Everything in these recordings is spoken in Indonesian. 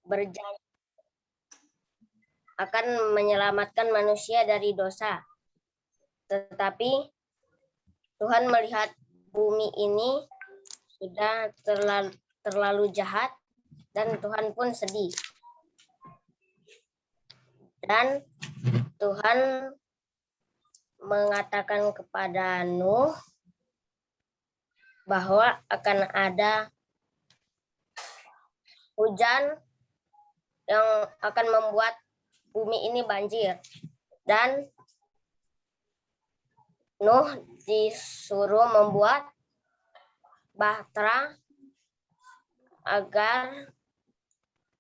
berjanji akan menyelamatkan manusia dari dosa. Tetapi Tuhan melihat bumi ini sudah terlalu jahat dan Tuhan pun sedih. Dan Tuhan mengatakan kepada Nuh bahwa akan ada hujan yang akan membuat bumi ini banjir. Dan Nuh disuruh membuat bahtera agar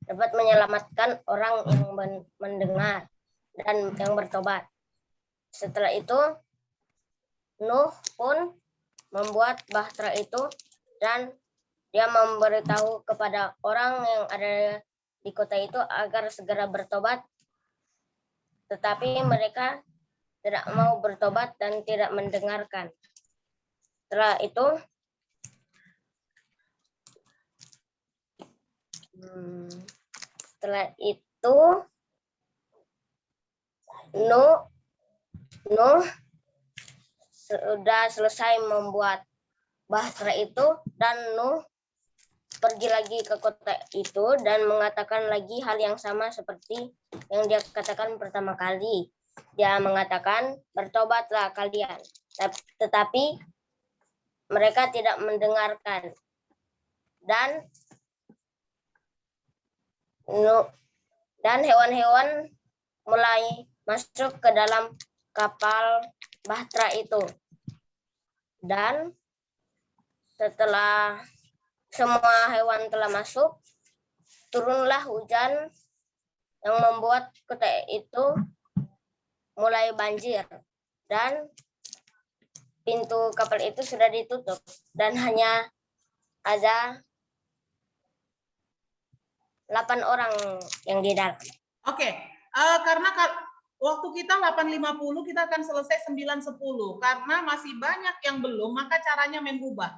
dapat menyelamatkan orang yang mendengar dan yang bertobat. Setelah itu, Nuh pun membuat bahtera itu dan dia memberitahu kepada orang yang ada di kota itu agar segera bertobat. Tetapi mereka tidak mau bertobat dan tidak mendengarkan. Setelah itu, Nuh sudah selesai membuat bahtera itu dan Nuh pergi lagi ke kota itu dan mengatakan lagi hal yang sama seperti yang dia katakan pertama kali. Dia mengatakan, bertobatlah kalian. Tetapi mereka tidak mendengarkan. Dan hewan-hewan mulai masuk ke dalam kapal bahtera itu. Dan setelah semua hewan telah masuk, turunlah hujan yang membuat kota itu mulai banjir. Dan pintu kapal itu sudah ditutup dan hanya ada 8 orang yang di dalam. Oke, karena waktu kita 8.50, kita akan selesai 9.10. Karena masih banyak yang belum, maka caranya Mem ubah.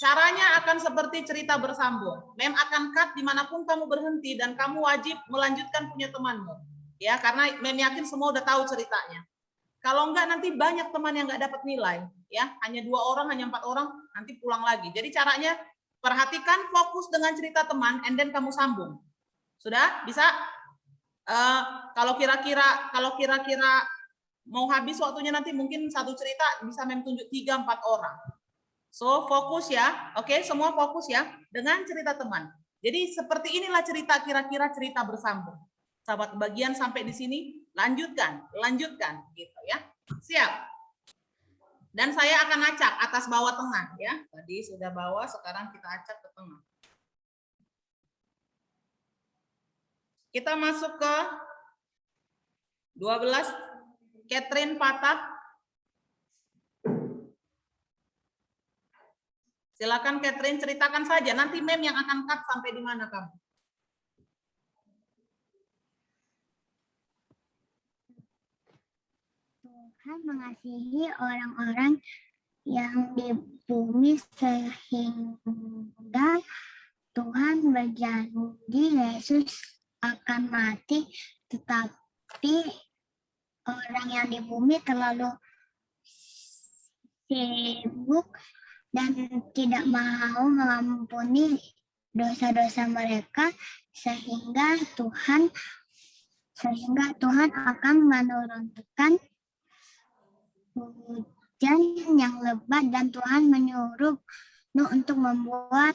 Caranya akan seperti cerita bersambung. Mem akan cut dimanapun kamu berhenti dan kamu wajib melanjutkan punya temanmu. Ya, karena Mem yakin semua udah tahu ceritanya. Kalau enggak nanti banyak teman yang enggak dapat nilai. Ya, hanya 2 orang, hanya 4 orang, nanti pulang lagi. Jadi caranya perhatikan, fokus dengan cerita teman, and then kamu sambung. Sudah? Bisa? Kalau kira-kira mau habis waktunya nanti mungkin satu cerita bisa Mem tunjuk 3-4 orang. So, fokus ya. Oke, semua fokus ya dengan cerita teman. Jadi seperti inilah cerita, kira-kira cerita bersambung. Sahabat bagian sampai di sini, lanjutkan gitu ya. Siap. Dan saya akan acak atas bawah tengah ya. Tadi sudah bawah, sekarang kita acak ke tengah. Kita masuk ke 12, Catherine Patah. Silakan Catherine, ceritakan saja. Nanti Mem yang akan cut sampai di mana kamu. Tuhan mengasihi orang-orang yang di bumi sehingga Tuhan berjanji Yesus akan mati, tetapi orang yang di bumi terlalu sibuk dan tidak mau mengampuni dosa-dosa mereka sehingga Tuhan akan menurunkan hujan yang lebat dan Tuhan menyuruh Nuh untuk membuat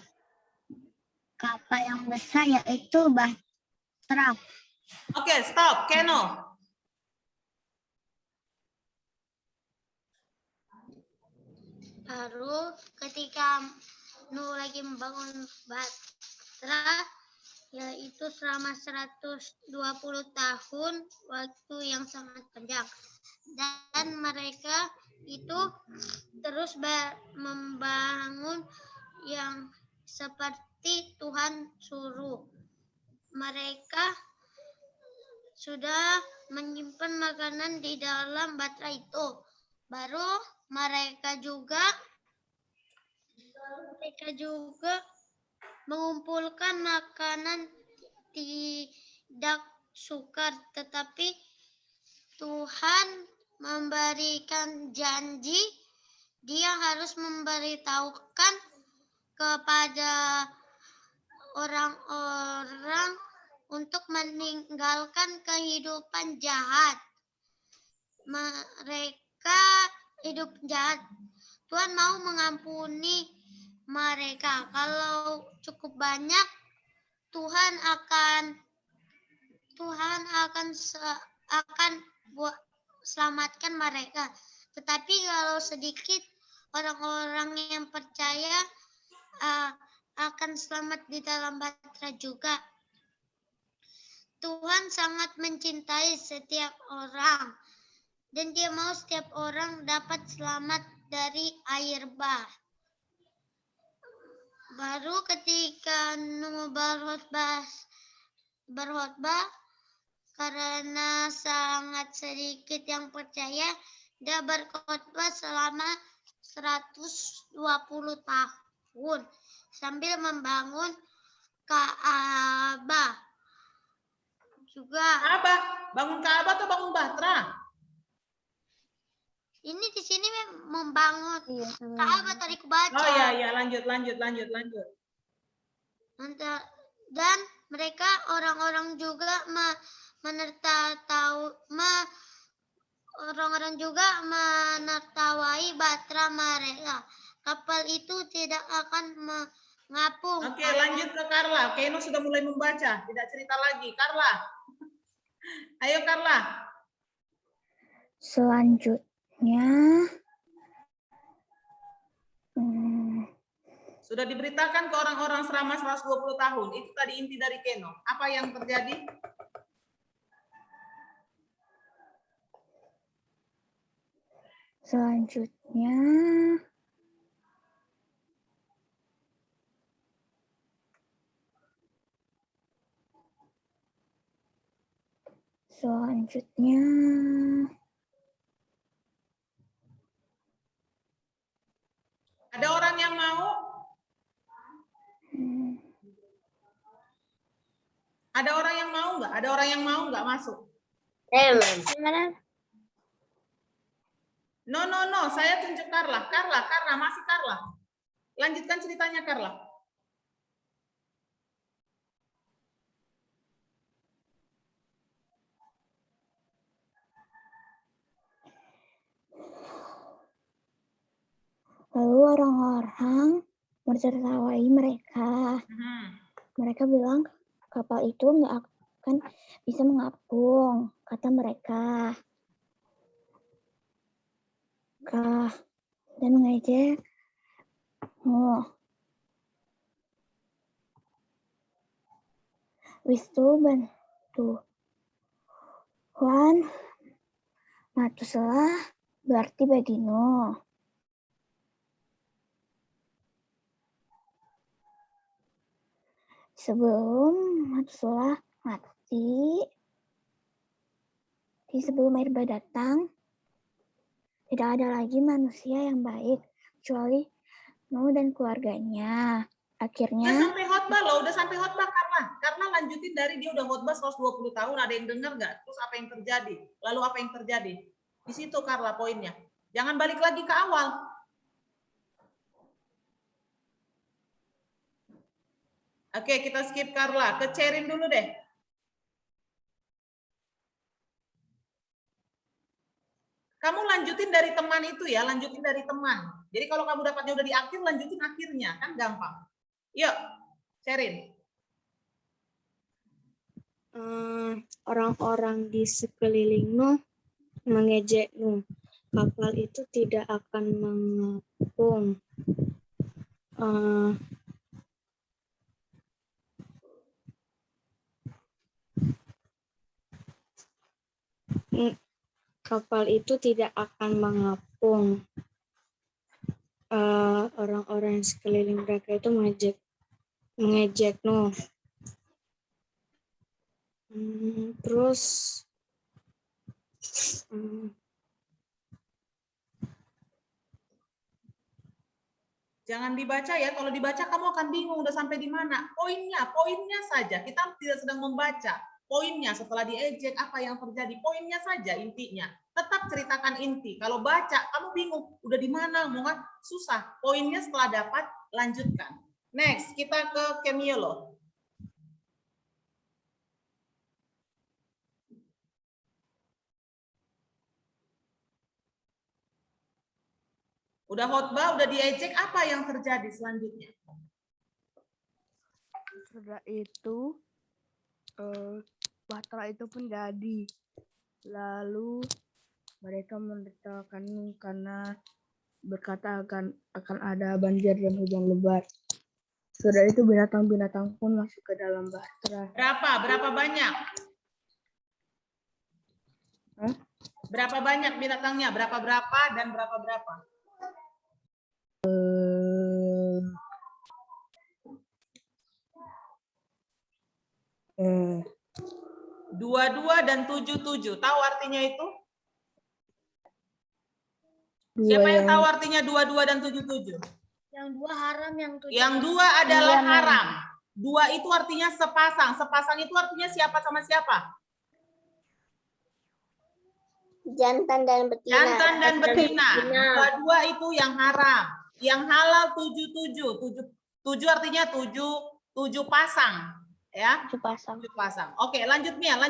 kapal yang besar yaitu bahtera. Oke, stop, Keno. Baru ketika Nuh lagi membangun bahtera, yaitu selama 120 tahun, waktu yang sangat panjang. Dan mereka itu terus membangun yang seperti Tuhan suruh. Mereka sudah menyimpan makanan di dalam bahtera itu. Baru mereka juga mengumpulkan makanan tidak sukar, tetapi Tuhan memberikan janji, Dia harus memberitahukan kepada orang-orang untuk meninggalkan kehidupan jahat. Mereka hidup jahat. Tuhan mau mengampuni mereka. Kalau cukup banyak, Tuhan akan selamatkan mereka. Tetapi kalau sedikit, orang-orang yang percaya akan selamat di dalam Bahtera juga. Tuhan sangat mencintai setiap orang, dan Dia mau setiap orang dapat selamat dari air bah. Baru ketika Nuh berkhotbah, karena sangat sedikit yang percaya, dia berkhotbah selama 120 tahun sambil membangun Ka'bah. Juga Ka'bah, bangun Ka'bah atau bangun Bahtera? ini di sini membangun Ka'bah, tadi ku baca. Oh ya, lanjut. Dan mereka orang-orang juga menertawai Bahtera mereka. Kapal itu tidak akan mengapung. Oke, lanjut ke Carla. Keno sudah mulai membaca, tidak cerita lagi. Carla. Ayo Carla. Selanjutnya, sudah diberitakan ke orang-orang selama 120 tahun. Itu tadi inti dari Keno. Apa yang terjadi? selanjutnya, Ada orang yang mau? Ada orang yang mau nggak? Ada orang yang mau nggak masuk? No. Saya tunjuk Carla. Carla, masih Carla. Lanjutkan ceritanya Carla. lalu orang-orang menertawai mereka. Mereka bilang kapal itu nggak akan bisa mengapung, kata mereka. Dan mengejek Nuh. Wistu bantu Tuhan Matuslah berarti bagi Nuh. Sebelum Matuslah mati, sebelum air bah datang, tidak ada lagi manusia yang baik kecuali Nuh dan keluarganya. Akhirnya Udah sampai khotbah loh, udah sampai khotbah karena lanjutin dari dia udah khotbah 120 tahun, ada yang dengar nggak? Terus apa yang terjadi? Lalu apa yang terjadi? Di situ Carla poinnya. Jangan balik lagi ke awal. Oke, kita skip Carla, ke Cerin dulu deh. Kamu lanjutin dari teman itu ya, lanjutin dari teman. Jadi kalau kamu dapatnya udah di akhir, lanjutin akhirnya, kan gampang. Yuk, Cerin. Orang-orang di sekeliling Nuh mengejek Nuh. Kapal itu tidak akan mengapung. Kapal itu tidak akan mengapung. Orang-orang di sekeliling mereka itu mengejek Nuh. Terus Jangan dibaca ya, kalau dibaca kamu akan bingung udah sampai di mana. Poinnya saja. Kita tidak sedang membaca. Poinnya setelah diejek apa yang terjadi, poinnya saja intinya. Tetap ceritakan inti. Kalau baca kamu bingung, udah di mana, mau kan susah. Poinnya setelah dapat lanjutkan. Next, kita ke Kemiolo. Udah khotbah, udah diejek, apa yang terjadi selanjutnya? Setelah itu Bahtera itu pun jadi. Lalu mereka menderitakan karena berkata akan ada banjir dan hujan lebat. Sudah itu binatang-binatang pun masuk ke dalam Bahtera. Berapa banyak? Hah? Berapa banyak binatangnya? Berapa dan berapa? Eh, 22 dan 77. Tahu artinya itu? dua Siapa yang yang- tahu artinya 22 dan 77? Yang 2 haram, yang 7 Yang 2 adalah Iya, Ma'am. haram. 2 itu artinya sepasang. Sepasang itu artinya siapa sama siapa? Jantan dan betina. Jantan dan betina. betina. 2 itu yang haram. Yang halal 77. 7 artinya 7 pasang. Ya, Tujuh pasang. 7 pasang. Oke, lanjut Miel.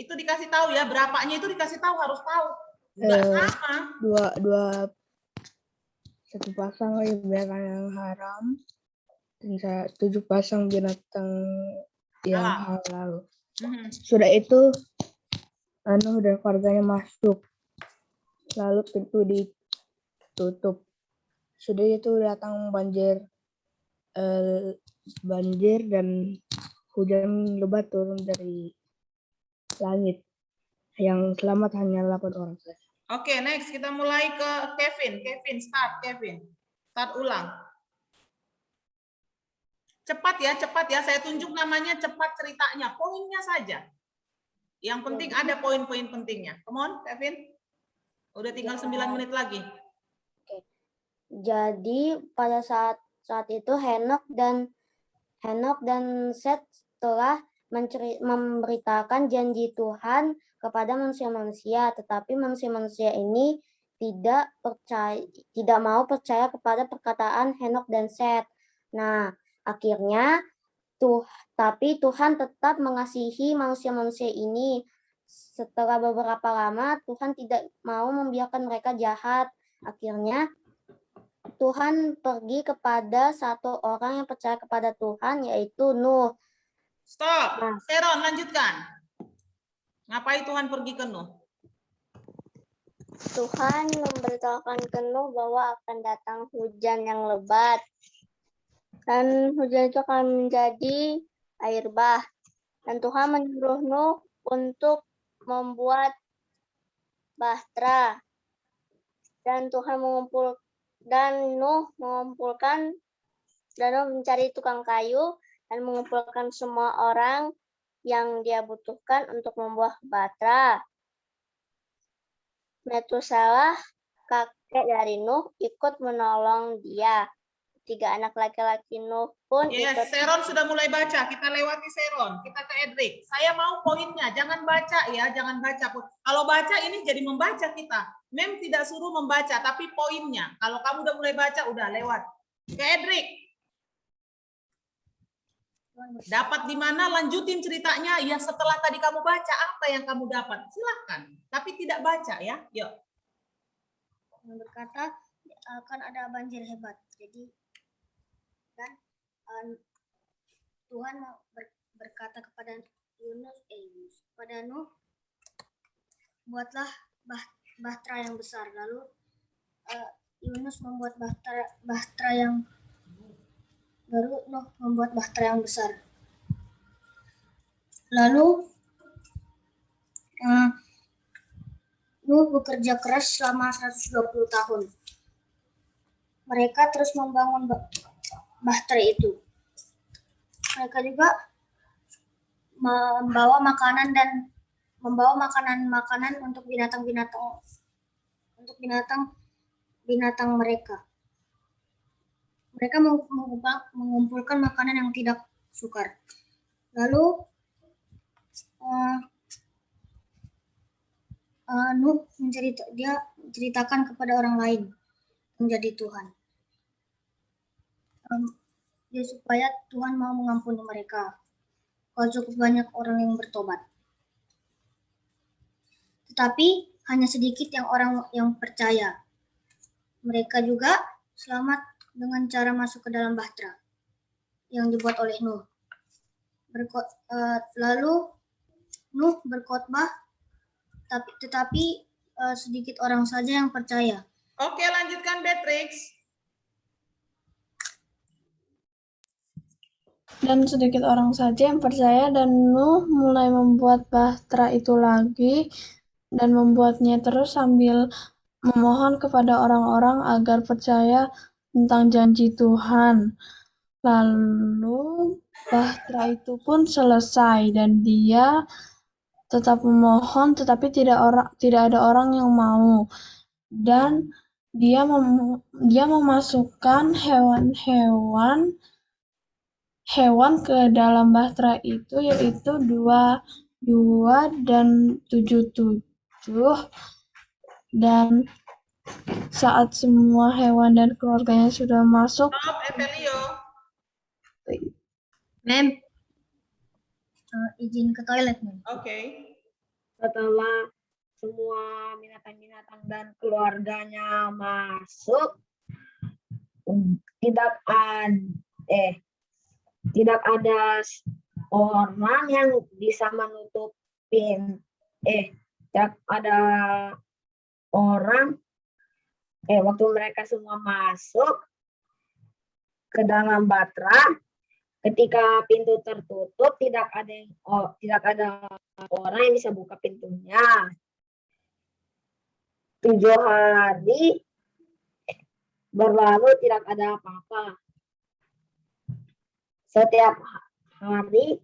Itu dikasih tahu ya, berapanya itu dikasih tahu, harus tahu. Enggak sama. dua satu pasang lagi binatang yang haram dan 7 pasang binatang yang halal. Sudah itu Nuh dan keluarganya masuk, lalu pintu ditutup. Sudah itu datang banjir dan hujan lebat turun dari langit. Yang selamat hanya 8 orang saja. Oke, next kita mulai ke Kevin. Start ulang. Cepat ya. Saya tunjuk namanya, cepat ceritanya. Poinnya saja. Yang penting ada poin-poin pentingnya. Come on, Kevin. Udah tinggal 9 menit lagi. Jadi pada saat itu Henok dan Set telah memberitakan janji Tuhan kepada manusia-manusia, tetapi manusia-manusia ini tidak mau percaya kepada perkataan Henok dan Set. Nah, akhirnya tapi Tuhan tetap mengasihi manusia-manusia ini. Setelah beberapa lama, Tuhan tidak mau membiarkan mereka jahat. Akhirnya Tuhan pergi kepada satu orang yang percaya kepada Tuhan, yaitu Nuh. Stop. Seron, lanjutkan. Ngapain Tuhan pergi ke Nuh? Tuhan memberitahukan ke Nuh bahwa akan datang hujan yang lebat. Dan hujan itu akan menjadi air bah. Dan Tuhan menyuruh Nuh untuk membuat bahtera. Dan Nuh mencari tukang kayu dan mengumpulkan semua orang yang dia butuhkan untuk membuat bahtera. Metusalah, kakek dari Nuh, ikut menolong dia. 3 anak laki-laki Nuh pun Yes, ikut. Seron sudah mulai baca. Kita lewati Seron. Kita ke Edric. Saya mau poinnya. Jangan baca ya. Jangan baca. Kalau baca ini jadi membaca kita. Mem tidak suruh membaca, tapi poinnya. Kalau kamu udah mulai baca, udah lewat. Ke Edric. Dapat di mana? Lanjutin ceritanya. Ya setelah tadi kamu baca, apa yang kamu dapat? Silahkan. Tapi tidak baca ya. Yuk. berkata akan ada banjir hebat. Jadi dan Tuhan berkata kepada Nuh, buatlah bahtera yang besar. Lalu Yunus membuat bahtera yang baru, Nuh membuat bahtera yang besar. Lalu Nuh bekerja keras selama 120 tahun. Mereka terus membangun bahtera itu. Mereka juga membawa makanan untuk binatang mereka. mereka mengumpulkan makanan yang tidak sukar. Lalu Nuh menceritakan kepada orang lain menjadi Tuhan. Ya, supaya Tuhan mau mengampuni mereka. Kalau cukup banyak orang yang bertobat. Tetapi hanya sedikit orang yang percaya. Mereka juga selamat dengan cara masuk ke dalam bahtera yang dibuat oleh Nuh. Lalu Nuh berkhotbah, tetapi sedikit orang saja yang percaya. Oke, lanjutkan Beatrix. Dan sedikit orang saja yang percaya, dan Nuh mulai membuat bahtera itu lagi dan membuatnya terus sambil memohon kepada orang-orang agar percaya tentang janji Tuhan. Lalu bahtera itu pun selesai dan dia tetap memohon, tetapi tidak ada orang yang mau. Dan dia memasukkan hewan ke dalam bahtera itu, yaitu 2 dan 7. Dan saat semua hewan dan keluarganya sudah masuk, Stop, Evelio. Mem, izin ke toilet, Mem. Oke. Setelah semua binatang-binatang dan keluarganya masuk, tidak ada orang yang bisa menutup tidak ada orang waktu mereka semua masuk ke dalam bahtera, ketika pintu tertutup, tidak ada orang yang bisa buka pintunya. 7 hari berlalu, tidak ada apa-apa. Setiap hari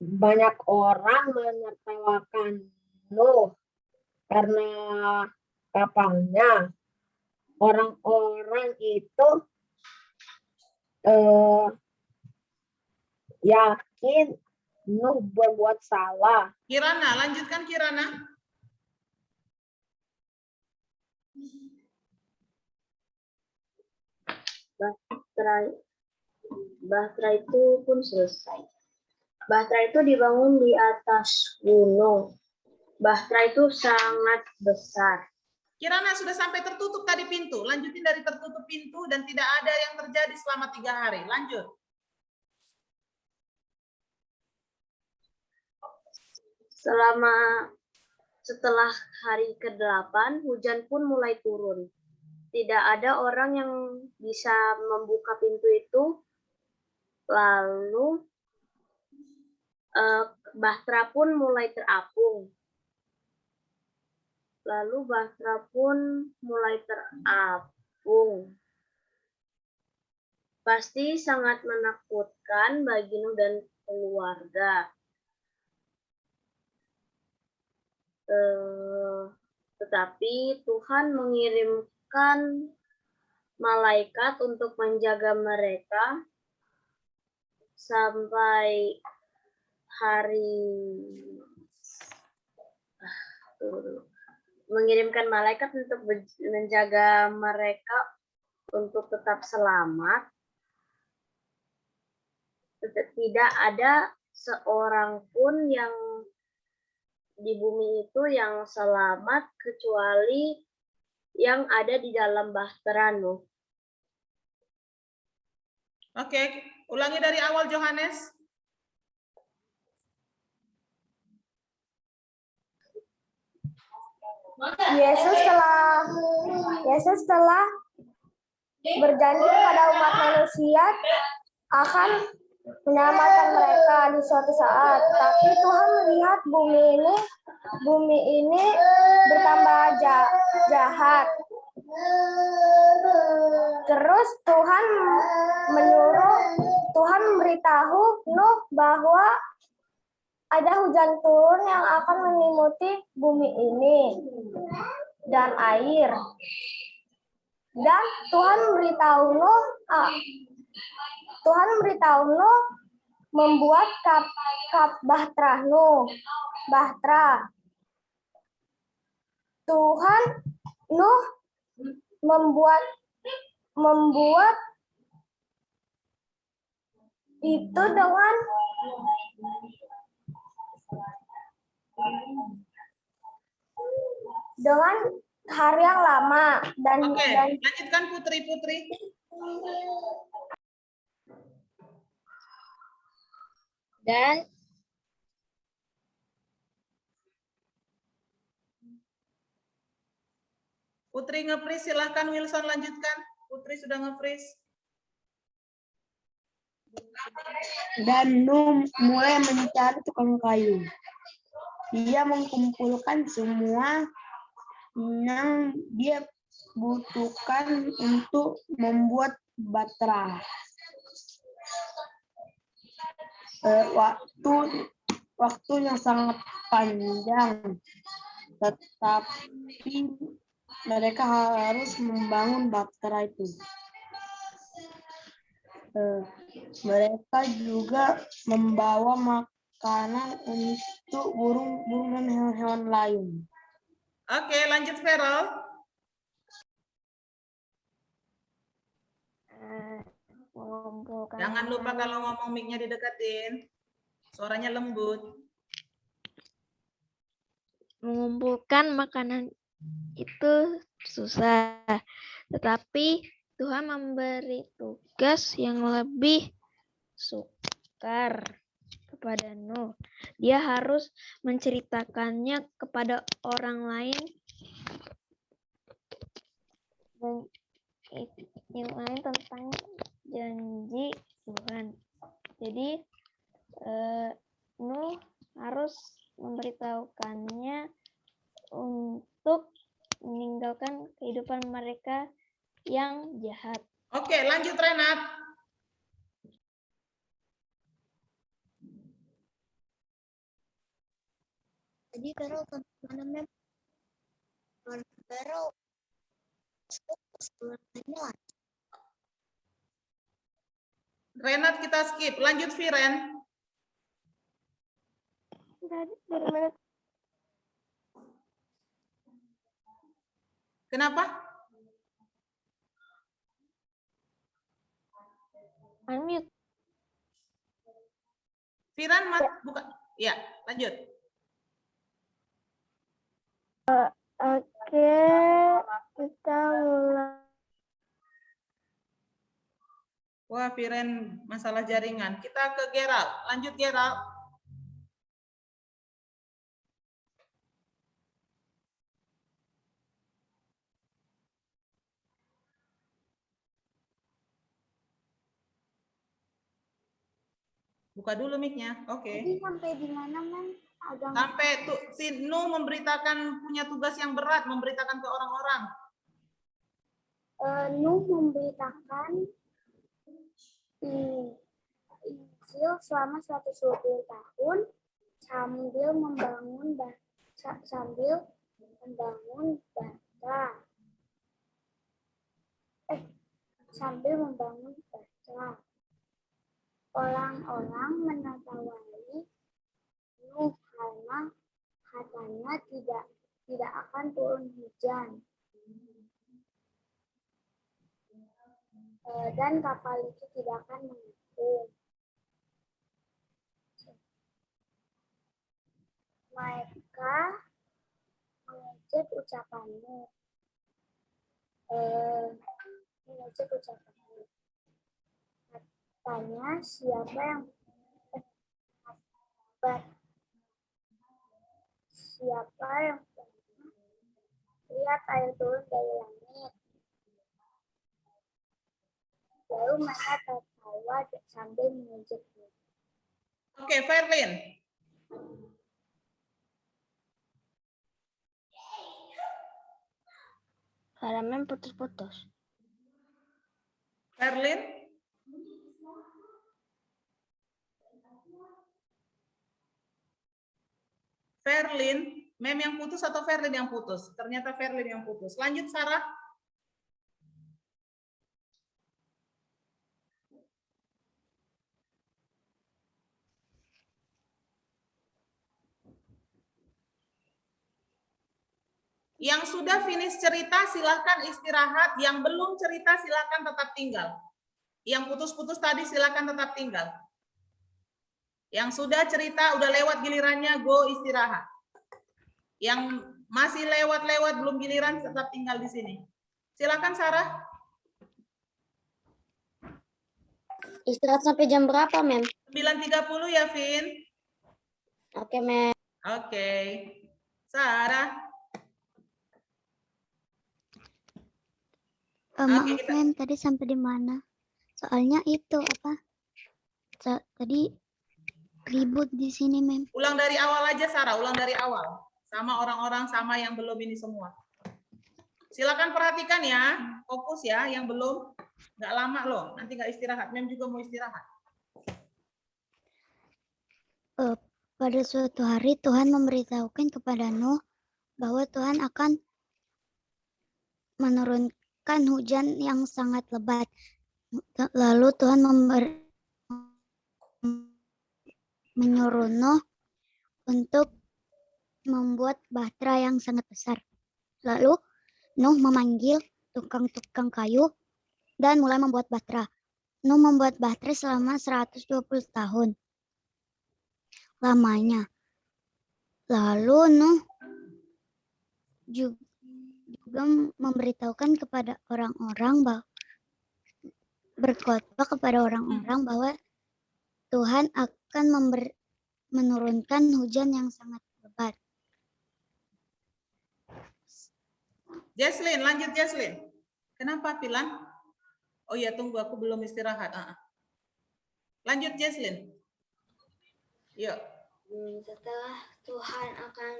banyak orang menertawakan Nuh karena kapalnya. Orang-orang itu yakin Nuh berbuat salah. Kirana, lanjutkan Kirana. Bahtera itu pun selesai. Bahtera itu dibangun di atas gunung. Bahtera itu sangat besar. Kirana sudah sampai tertutup tadi pintu. Lanjutin dari tertutup pintu dan tidak ada yang terjadi selama 3 hari. Lanjut. Setelah hari ke-8, hujan pun mulai turun. Tidak ada orang yang bisa membuka pintu itu. Lalu bahtera pun mulai terapung. Pasti sangat menakutkan bagi Nuh dan keluarga. Tetapi Tuhan mengirimkan malaikat untuk menjaga mereka sampai mengirimkan malaikat untuk menjaga mereka untuk tetap selamat. Tidak ada seorang pun yang di bumi itu yang selamat kecuali yang ada di dalam bahtera Nuh. Oke, ulangi dari awal Yohanes. Yesus telah berjanji kepada umat manusia akan menyelamatkan mereka di suatu saat. Tapi Tuhan melihat bumi ini bertambah jahat. Terus Tuhan memberitahu Nuh bahwa ada hujan turun yang akan menyelimuti bumi ini dan air. Dan Tuhan memberitahu Nuh membuat bahtera Nuh. Tuhan Nuh membuat itu dengan hari yang lama dan Oke, lanjutkan Putri. Dan Putri nge-freeze, silahkan Wilson lanjutkan. Putri sudah nge-freeze. Dan Nuh mulai mencari tukang kayu. Dia mengumpulkan semua yang dia butuhkan untuk membuat bahtera. Waktu yang sangat panjang, tetapi mereka harus membangun bahtera itu. Mereka juga membawa makanan untuk burung-burung dan hewan-hewan lain. Oke, lanjut Feral. Mengumpulkan Jangan lupa makanan. kalau ngomong mic-nya didekatin. Suaranya lembut. Mengumpulkan makanan itu susah, tetapi Tuhan memberi tugas yang lebih sukar kepada Nuh. Dia harus menceritakannya kepada orang lain dan yang lain tentang janji Tuhan. Jadi Nuh harus memberitahukannya untuk meninggalkan kehidupan mereka yang jahat. Oke, lanjut Renat. Jadi Vero kemana Mem? Vero Renat kita skip. Lanjut Viren. Kenapa? Unmute. Viren buka. Ya, lanjut. Oke, kita mulai. Wah, Viren masalah jaringan. Kita ke Gerald. Lanjut Gerald. Buka dulu mic-nya. Oke. Jadi sampai di mana Mem? Sampai si Nuh memberitakan punya tugas yang berat, memberitakan ke orang-orang. Nuh memberitakan Injil selama 120 tahun sambil membangun bahtera. Orang-orang menertawai Nuh karena katanya tidak akan turun hujan. Dan kapal itu tidak akan mengapung. Mereka mengejek ucapanmu. Katanya siapa yang lihat air turun dari langit. Lalu mereka tertawa sambil mengejeknya. Oke, Verlin. Karamen putus-putus. Verlin. Verlin, Mem, Mem yang putus atau Verlin yang putus? Ternyata Verlin yang putus. Lanjut Sarah. Yang sudah finish cerita silahkan istirahat. Yang belum cerita silahkan tetap tinggal. Yang putus-putus tadi silahkan tetap tinggal. Yang sudah cerita, udah lewat gilirannya, go istirahat. Yang masih lewat-lewat, belum giliran, tetap tinggal di sini. Silakan Sarah. Istirahat sampai jam berapa, Mem? 9.30 ya, Vin. Oke, Mem. Oke. Sarah. Maaf, Oke, kita- Mem, tadi sampai di mana? Soalnya itu apa? Tadi ribut di sini, Mem. Ulang dari awal aja, Sarah. Ulang dari awal. Sama orang-orang sama yang belum ini semua. Silakan perhatikan ya. Fokus ya. Yang belum. Nggak lama loh. Nanti nggak istirahat. Mem juga mau istirahat. Pada suatu hari Tuhan memberitahukan kepada Nuh bahwa Tuhan akan menurunkan hujan yang sangat lebat. Lalu Tuhan menyuruh Nuh untuk membuat bahtera yang sangat besar. Lalu Nuh memanggil tukang-tukang kayu dan mulai membuat bahtera. Nuh membuat bahtera selama 120 tahun lamanya. Lalu Nuh juga memberitahukan kepada orang-orang bahwa berkhotbah kepada orang-orang bahwa Tuhan akan menurunkan hujan yang sangat lebat. Jesslyn, lanjut Jesslyn. Kenapa Pilan? Oh ya, tunggu aku belum istirahat. Lanjut Jesslyn. Yuk. Setelah Tuhan akan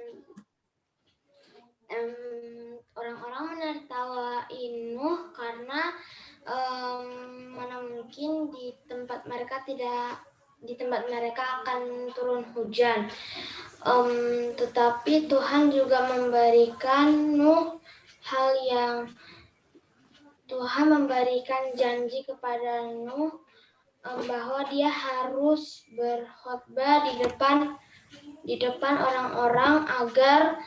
orang-orang menertawain Nuh karena mana mungkin di tempat mereka akan turun hujan. Tetapi Tuhan juga memberikan Nuh Tuhan memberikan janji kepada Nuh bahwa dia harus berkhotbah di depan orang-orang agar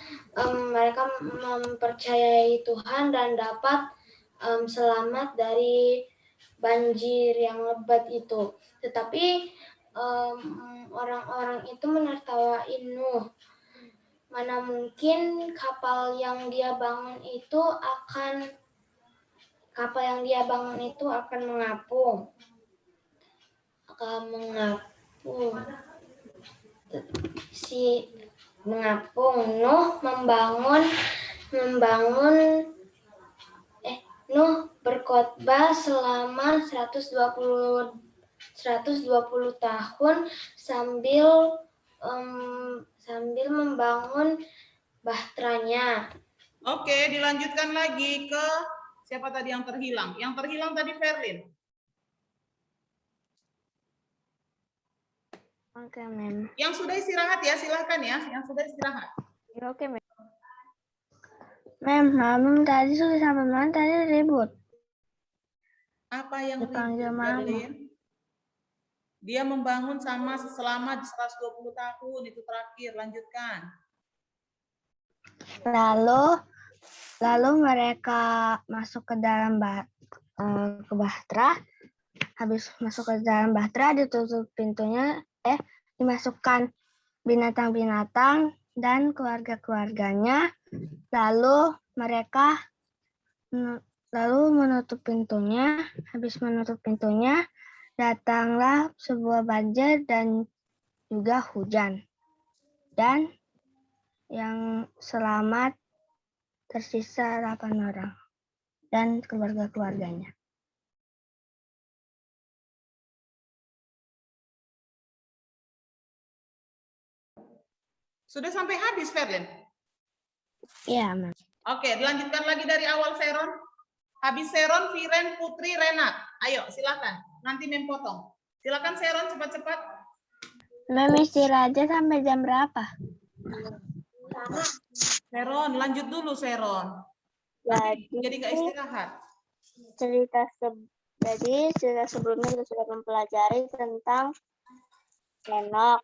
mereka mempercayai Tuhan dan dapat selamat dari banjir yang lebat itu. Tetapi orang-orang itu menertawain Nuh. Mana mungkin kapal yang dia bangun itu akan mengapung. Nuh Nuh berkhotbah selama 120 tahun sambil membangun bahteranya. Oke, dilanjutkan lagi ke siapa tadi yang terhilang? Yang terhilang tadi Ferlin. Oke, Mem. Yang sudah istirahat ya, silahkan ya. Yang sudah istirahat. Oke, Mem. Mem, tadi sudah sampai mana? Tadi ribut. Apa yang Dipanggil ribut, mama. Ferlin? Dia membangun selama 120 tahun, itu terakhir. Lanjutkan. Lalu mereka masuk ke dalam ke bahtera. Habis masuk ke dalam bahtera, ditutup pintunya, dimasukkan binatang-binatang dan keluarga-keluarganya. Lalu mereka menutup pintunya. Habis menutup pintunya, datanglah sebuah banjir dan juga hujan. Dan yang selamat tersisa 8 orang dan keluarga-keluarganya. Sudah sampai habis, Ferlin? Iya, Mem. Oke, dilanjutkan lagi dari awal Seron. Habis Seron, Viren, Putri, Renat. Ayo, silakan. Nanti Mem potong. Silakan Seron, cepat-cepat. Mem istirahat aja sampai jam berapa? Seron, lanjut dulu Seron. Jadi nggak istirahat. Jadi cerita sebelumnya kita sudah mempelajari tentang Henok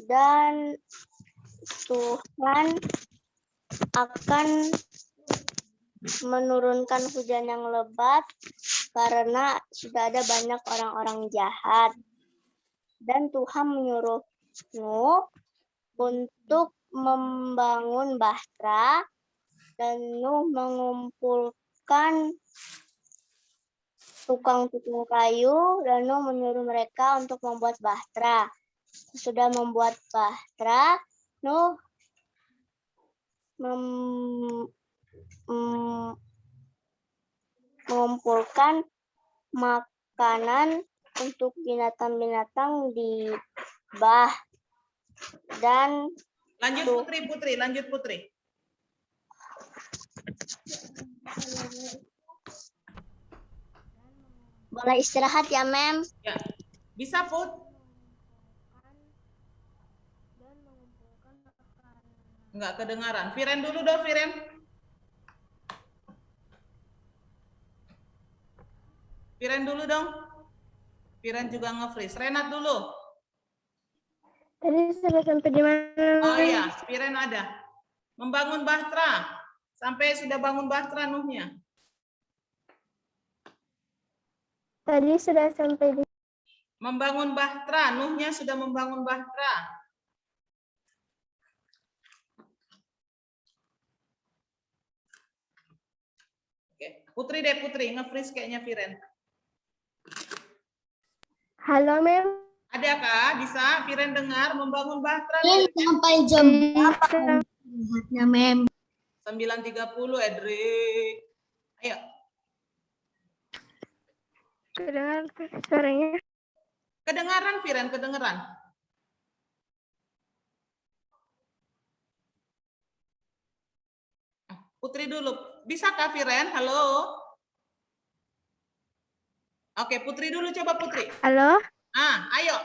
dan Tuhan akan menurunkan hujan yang lebat karena sudah ada banyak orang-orang jahat. Dan Tuhan menyuruh Nuh untuk membangun bahtera, dan Nuh mengumpulkan tukang-tukang kayu, dan Nuh menyuruh mereka untuk membuat bahtera. Sudah membuat bahtera, Nuh mengumpulkan makanan untuk binatang-binatang di bah, dan Lanjut Putri, lanjut Putri. boleh istirahat ya, Mem. Ya, bisa Put? Enggak kedengaran. Viren dulu dong, Viren. Viren dulu dong. Viren juga nge-freeze. Renat dulu. Tadi sudah sampai di mana? Oh iya, Viren ada. Membangun bahtera. Sampai sudah bangun bahtera Nuhnya. Tadi sudah sampai di Membangun bahtera. Nuhnya sudah membangun bahtera. Oke, Putri deh, Putri. Nge-freeze kayaknya Viren. Halo, Mem. Ada kah? Bisa? Viren dengar? Membangun bahtera. Sampai jam berapa istirahatnya, Mem? 9.30, Edri. Ayo. Kedengar suaranya? Kedengaran, Viren, kedengaran. Putri dulu. Bisakah, Viren? Halo? Oke, Putri dulu. Coba, Putri. Halo? Ayo.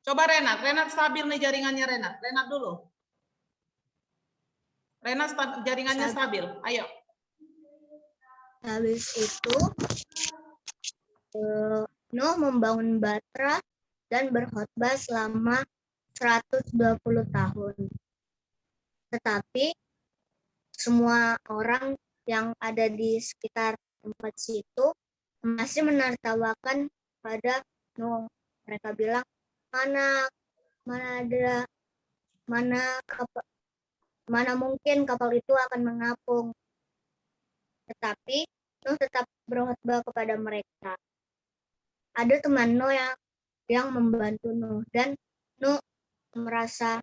Coba Renat. Renat stabil nih jaringannya, Renat. Renat dulu. Renat jaringannya stabil. Ayo. Habis itu, Nuh membangun bahtera dan berkhotbah selama 120 tahun. Tetapi semua orang yang ada di sekitar tempat situ masih menertawakan pada Nuh. Mereka bilang, mana mungkin kapal itu akan mengapung. Tetapi Nuh tetap berkhotbah kepada mereka. Ada teman Nuh yang membantu Nuh, dan Nuh merasa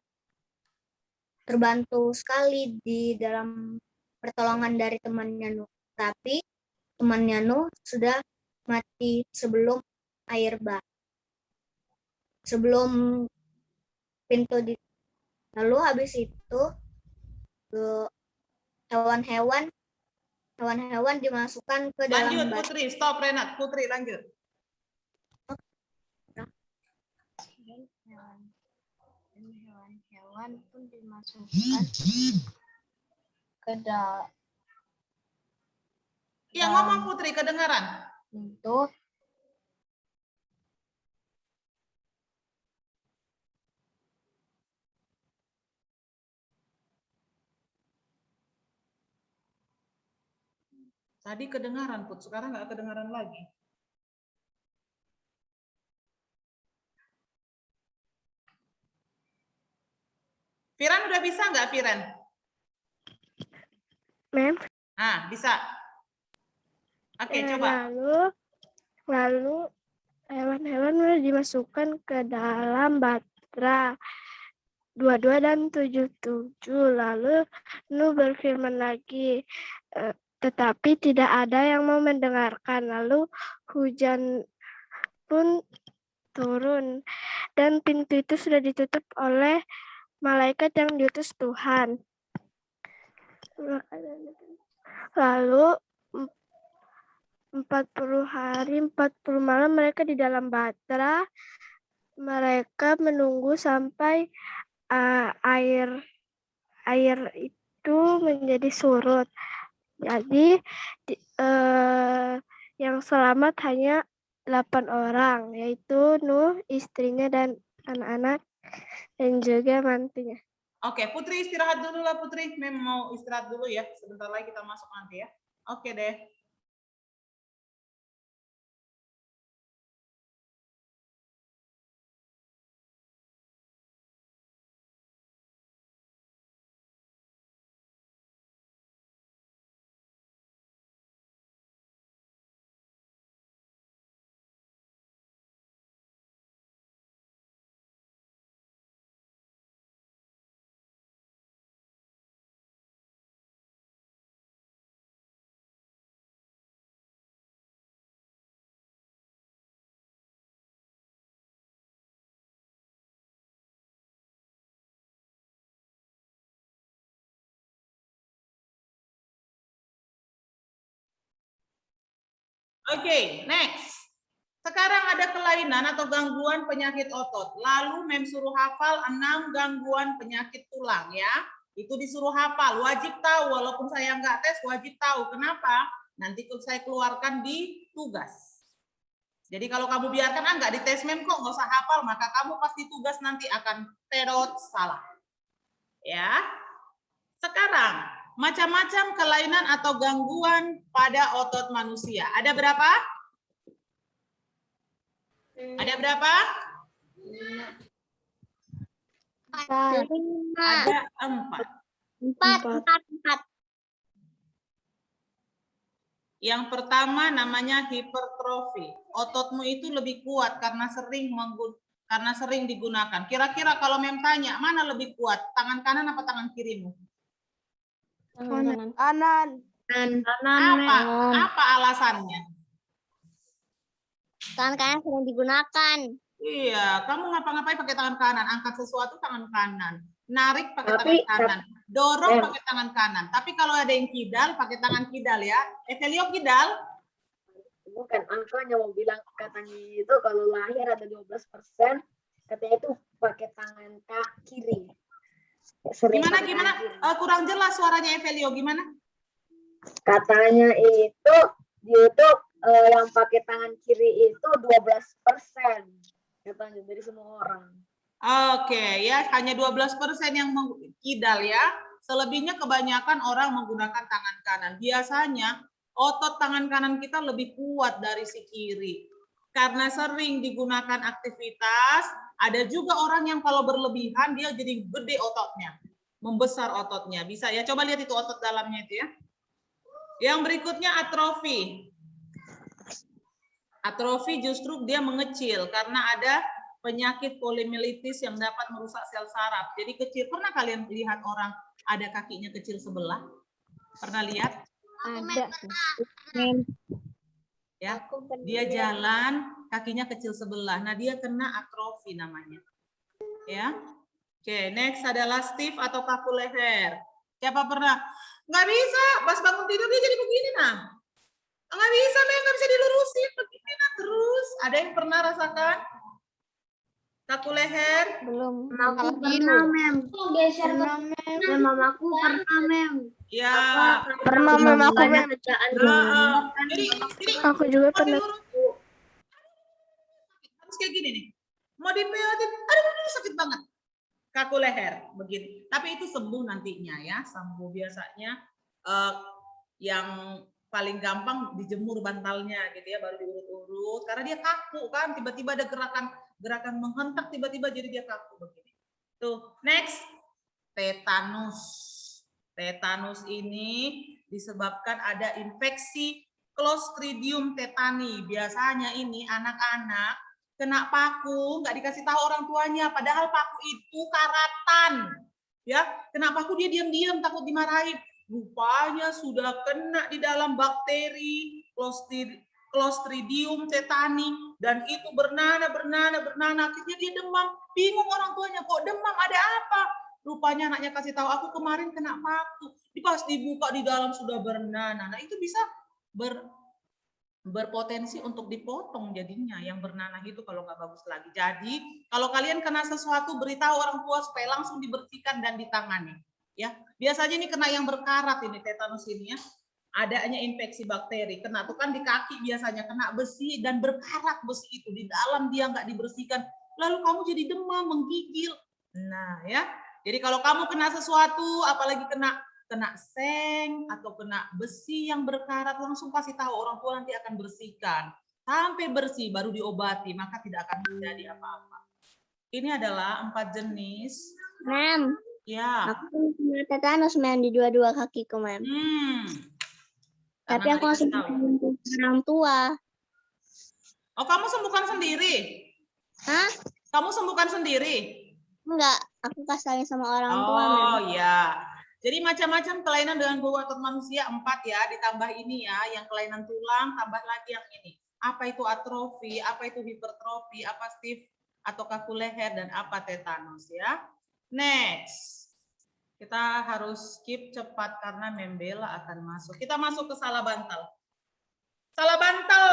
terbantu sekali di dalam pertolongan dari temannya Nuh. Tapi temannya Nuh sudah mati sebelum air bah. Sebelum pintu di. Lalu habis itu hewan-hewan dimasukkan ke dalam Lanjut, batu. Putri. Stop, Renat. Putri, lanjut. Hewan-hewan pun dimasukkan ke dalam. Iya, ngomong Putri, kedengaran. Untuk Tadi kedengaran, Put. Sekarang nggak kedengaran lagi. Viren udah bisa nggak, Viren? Mem. Bisa. Oke, coba. Lalu hewan-hewan mulai dimasukkan ke dalam bahtera 22 dan 77. Lalu Nuh berfirman lagi, tetapi tidak ada yang mau mendengarkan. Lalu hujan pun turun, dan pintu itu sudah ditutup oleh malaikat yang diutus Tuhan. Lalu 40 hari, 40 malam mereka di dalam bahtera. Mereka menunggu sampai air itu menjadi surut. Jadi yang selamat hanya 8 orang, yaitu Nuh, istrinya dan anak-anak, dan juga mantunya. Oke, Putri istirahat dulu lah Putri. Mem mau istirahat dulu ya. Sebentar lagi kita masuk nanti ya. Oke deh. Oke, next. Sekarang ada kelainan atau gangguan penyakit otot. Lalu Mem suruh hafal 6 gangguan penyakit tulang ya. Itu disuruh hafal, wajib tahu. Walaupun saya nggak tes, wajib tahu. Kenapa? Nanti saya keluarkan di tugas. Jadi kalau kamu biarkan nggak di tes Mem kok, nggak usah hafal, maka kamu pasti tugas nanti akan terot salah. Ya. Sekarang, macam-macam kelainan atau gangguan pada otot manusia. Ada berapa? Ada berapa? Ada 4. Yang pertama namanya hipertrofi. Ototmu itu lebih kuat karena sering digunakan. Kira-kira kalau Mem tanya, mana lebih kuat? Tangan kanan apa tangan kirimu? Kanan. Apa alasannya? Tangan kanan sering digunakan. Iya, kamu ngapa-ngapain pakai tangan kanan, angkat sesuatu tangan kanan, narik pakai tangan kanan, dorong pakai tangan kanan. Tapi kalau ada yang kidal, pakai tangan kidal ya. Evelio kidal? Bukan, angkanya mau bilang katanya itu kalau lahir ada 12%, katanya itu pakai tangan kiri. Gimana? Kurang jelas suaranya Evelio, gimana? Katanya itu di YouTube yang pakai tangan kiri itu 12%. Katanya dari semua orang. Oke, ya hanya 12% yang kidal ya. Selebihnya kebanyakan orang menggunakan tangan kanan. Biasanya otot tangan kanan kita lebih kuat dari si kiri. Karena sering digunakan aktivitas, ada juga orang yang kalau berlebihan dia jadi gede ototnya. Membesar ototnya. Bisa ya, coba lihat itu otot dalamnya itu ya. Yang berikutnya atrofi. Atrofi justru dia mengecil karena ada penyakit polimelitis yang dapat merusak sel saraf. Jadi kecil. Pernah kalian lihat orang ada kakinya kecil sebelah? Pernah lihat? Ada. Ya, dia jalan kakinya kecil sebelah. Nah, dia kena atrofi namanya. Ya. Oke, next adalah stiff atau kaku leher. Siapa pernah? Nggak bisa, pas bangun tidur dia jadi begini nah. Nggak bisa, nggak bisa dilurusin begini nah terus. Ada yang pernah rasakan? Kaku leher? Belum. Aku pernah, Mem. Mamaku pernah, Mem. Ya. Pernah mamaku Mem. Jadi Aku juga mau pernah. dilurus. Harus kayak gini nih. Mau dipeotin, aduh sakit banget. Kaku leher begini. Tapi itu sembuh nantinya ya, sembuh biasanya yang paling gampang dijemur bantalnya gitu ya, baru diurut-urut karena dia kaku kan, tiba-tiba ada gerakan menghentak tiba-tiba jadi dia kaku begini. Tuh, next. Tetanus. Tetanus ini disebabkan ada infeksi Clostridium tetani. Biasanya ini anak-anak kena paku, nggak dikasih tahu orang tuanya, padahal paku itu karatan. Ya, kena paku dia diam-diam takut dimarahin. Rupanya sudah kena di dalam bakteri Clostridium tetani dan itu bernanah, akhirnya dia demam. Bingung orang tuanya, kok demam, ada apa? Rupanya anaknya kasih tahu, aku kemarin kena paku. Pas dibuka di dalam sudah bernanah. Nah, itu bisa berpotensi untuk dipotong jadinya yang bernanah itu kalau nggak bagus lagi. Jadi kalau kalian kena sesuatu beritahu orang tua supaya langsung dibersihkan dan ditangani. Ya, biasanya ini kena yang berkarat ini tetanus ini ya. adanya infeksi bakteri. Kena tuh kan di kaki biasanya, kena besi dan berkarat besi itu. Di dalam dia nggak dibersihkan. Lalu kamu jadi demam, menggigil. Nah ya, jadi kalau kamu kena sesuatu, apalagi kena seng atau kena besi yang berkarat, langsung kasih tahu orang tua, nanti akan bersihkan. Sampai bersih baru diobati, maka tidak akan terjadi apa-apa. Ini adalah 4 jenis. Mem, Ya. aku kena tetanus mem di dua-dua kakiku mem. Tapi Karena aku nggak langsung dikasih tahu. ke orang tua. Oh, kamu sembuhkan sendiri? Hah? Kamu sembuhkan sendiri? Enggak, aku kasih sama orang tua mem. Oh ya. Jadi macam-macam kelainan dengan bawah otot manusia 4 ya, ditambah ini ya, yang kelainan tulang, tambah lagi yang ini. Apa itu atrofi, apa itu hipertrofi, apa stiff atau kaku leher, dan apa tetanus ya. Next. Kita harus skip cepat karena Membela akan masuk. Kita masuk ke salah bantal. Salah bantal.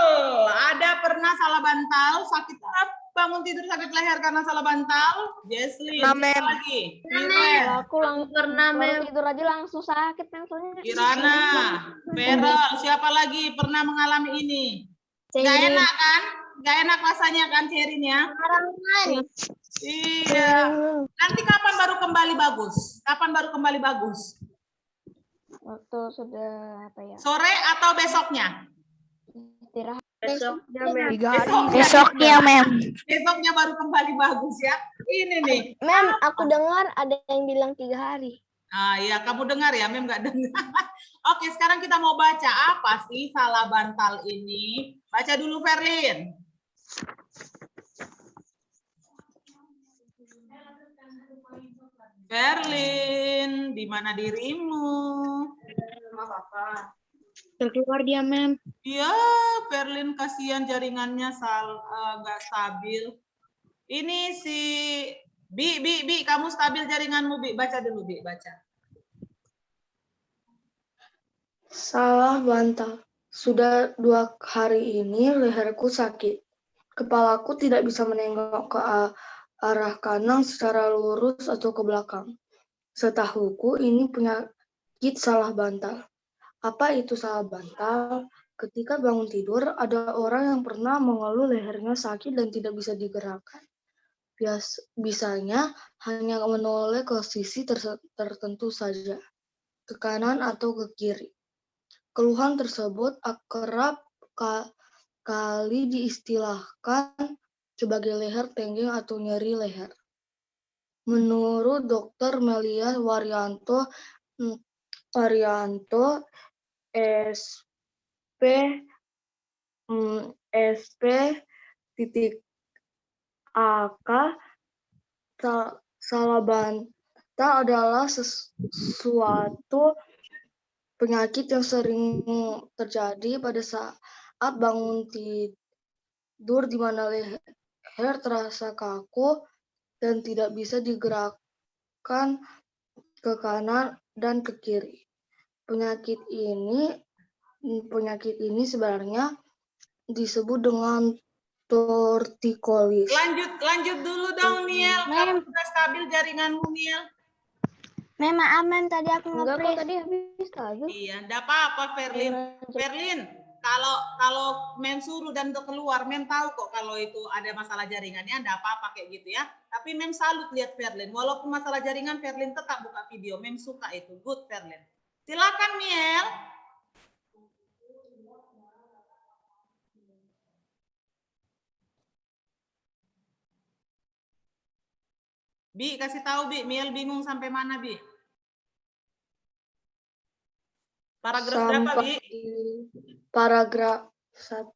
Ada pernah salah bantal sakit bangun tidur sakit leher karena salah bantal? Jesslyn, siapa lagi? Aku langsung baru tidur aja langsung sakit mentalnya. Kirana, Feral, siapa lagi pernah mengalami ini? Gak enak kan? Gak enak rasanya kan, Sherin ya? Iya. Nanti kapan baru kembali bagus? Kapan baru kembali bagus? Waktu sudah apa ya? Sore atau besoknya? Istirahat. Besoknya, Mem. Besoknya baru kembali bagus ya. Ini nih. Mem, aku dengar ada yang bilang 3 hari. Ah ya, kamu dengar ya, Mem nggak dengar. Oke, sekarang kita mau baca apa sih salah bantal ini? Baca dulu, Ferlin. Ferlin, di mana dirimu? Keluar dia, Mem. Iya, Ferlin kasihan jaringannya nggak stabil. Ini si Bi, kamu stabil jaringanmu, Bi. Baca dulu, Bi, baca. Salah bantal. Sudah 2 hari ini leherku sakit. Kepalaku tidak bisa menengok ke arah kanan secara lurus atau ke belakang. Setahuku ini penyakit salah bantal. Apa itu salah bantal? Ketika bangun tidur, ada orang yang pernah mengeluh lehernya sakit dan tidak bisa digerakkan. Bisanya hanya menoleh ke sisi tertentu saja, ke kanan atau ke kiri. Keluhan tersebut akrab kali diistilahkan sebagai leher tenggeng atau nyeri leher. Menurut Dr. Melia Waryanto, SP.AK, salah bantal adalah sesuatu penyakit yang sering terjadi pada saat bangun tidur di mana leher terasa kaku dan tidak bisa digerakkan ke kanan dan ke kiri. Penyakit ini sebenarnya disebut dengan tortikolis. Lanjut dulu dong, Niel. Kamu sudah stabil jaringanmu, Niel? Mem, maaf Mem, tadi aku Enggak kok nge-freeze. tadi habis stabil. Iya, enggak apa-apa, Ferlin. Ferlin, kalau Mem suruh dan untuk keluar, Mem tahu kok kalau itu ada masalah jaringannya, enggak apa-apa kayak gitu ya. Tapi Mem salut lihat Ferlin. Walaupun masalah jaringan, Ferlin tetap buka video. Mem suka itu. Good, Ferlin. Silakan, Niel. Bi, kasih tahu, Bi. Miel bingung sampai mana, Bi? Paragraf berapa, Bi? Paragraf 1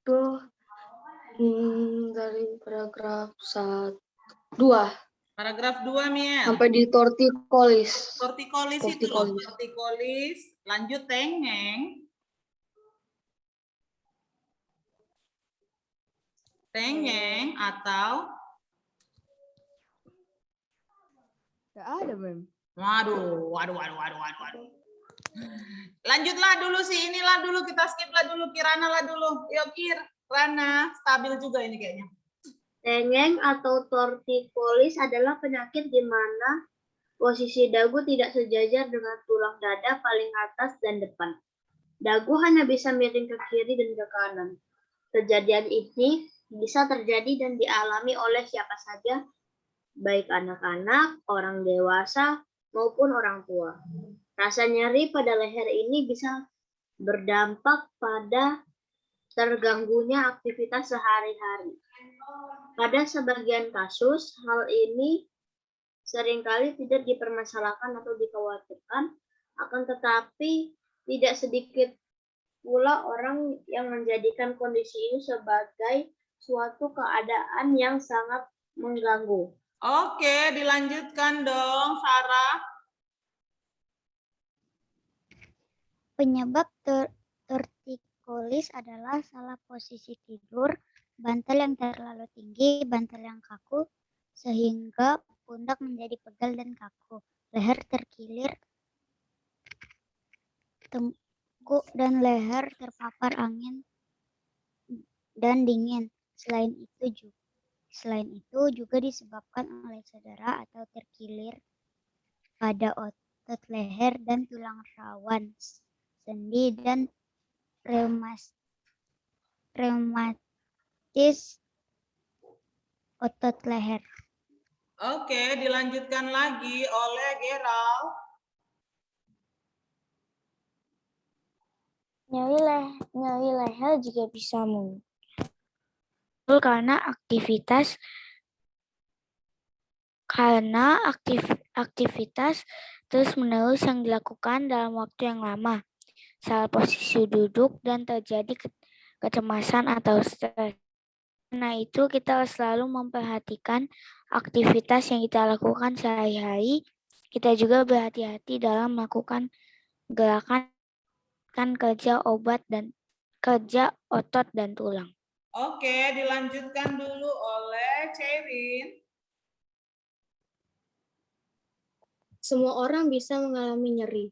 dari paragraf 2. Paragraf 2, Miel. Sampai di tortikolis. Tortikolis itu loh. Tortikolis. Lanjut, tengeng. Tengeng atau Enggak ada, Mem. waduh. Lanjutlah dulu sih, inilah dulu kita skip lah dulu, Kirana lah dulu. Yuk Kir, Rana, stabil juga ini kayaknya. Tengeng atau tortikolis adalah penyakit di mana posisi dagu tidak sejajar dengan tulang dada paling atas dan depan. Dagu hanya bisa miring ke kiri dan ke kanan. Kejadian ini bisa terjadi dan dialami oleh siapa saja, baik anak-anak, orang dewasa, maupun orang tua. Rasa nyeri pada leher ini bisa berdampak pada terganggunya aktivitas sehari-hari. Pada sebagian kasus, hal ini seringkali tidak dipermasalahkan atau dikhawatirkan, akan tetapi tidak sedikit pula orang yang menjadikan kondisi ini sebagai suatu keadaan yang sangat mengganggu. Oke, dilanjutkan dong, Sarah. Penyebab tortikolis adalah salah posisi tidur, bantal yang terlalu tinggi, bantal yang kaku, sehingga pundak menjadi pegal dan kaku, leher terkilir, tengkuk dan leher terpapar angin dan dingin. Selain itu juga disebabkan oleh cedera atau terkilir pada otot leher dan tulang rawan, sendi dan reumatis otot leher. Oke, dilanjutkan lagi oleh Gerald. Nyeri leher juga bisa muncul karena aktivitas terus-menerus yang dilakukan dalam waktu yang lama, salah posisi duduk, dan terjadi kecemasan atau stres. Karena itu kita selalu memperhatikan aktivitas yang kita lakukan sehari-hari. Kita juga berhati-hati dalam melakukan gerakan kerja otot dan tulang. Oke, dilanjutkan dulu oleh Cairin. Semua orang bisa mengalami nyeri.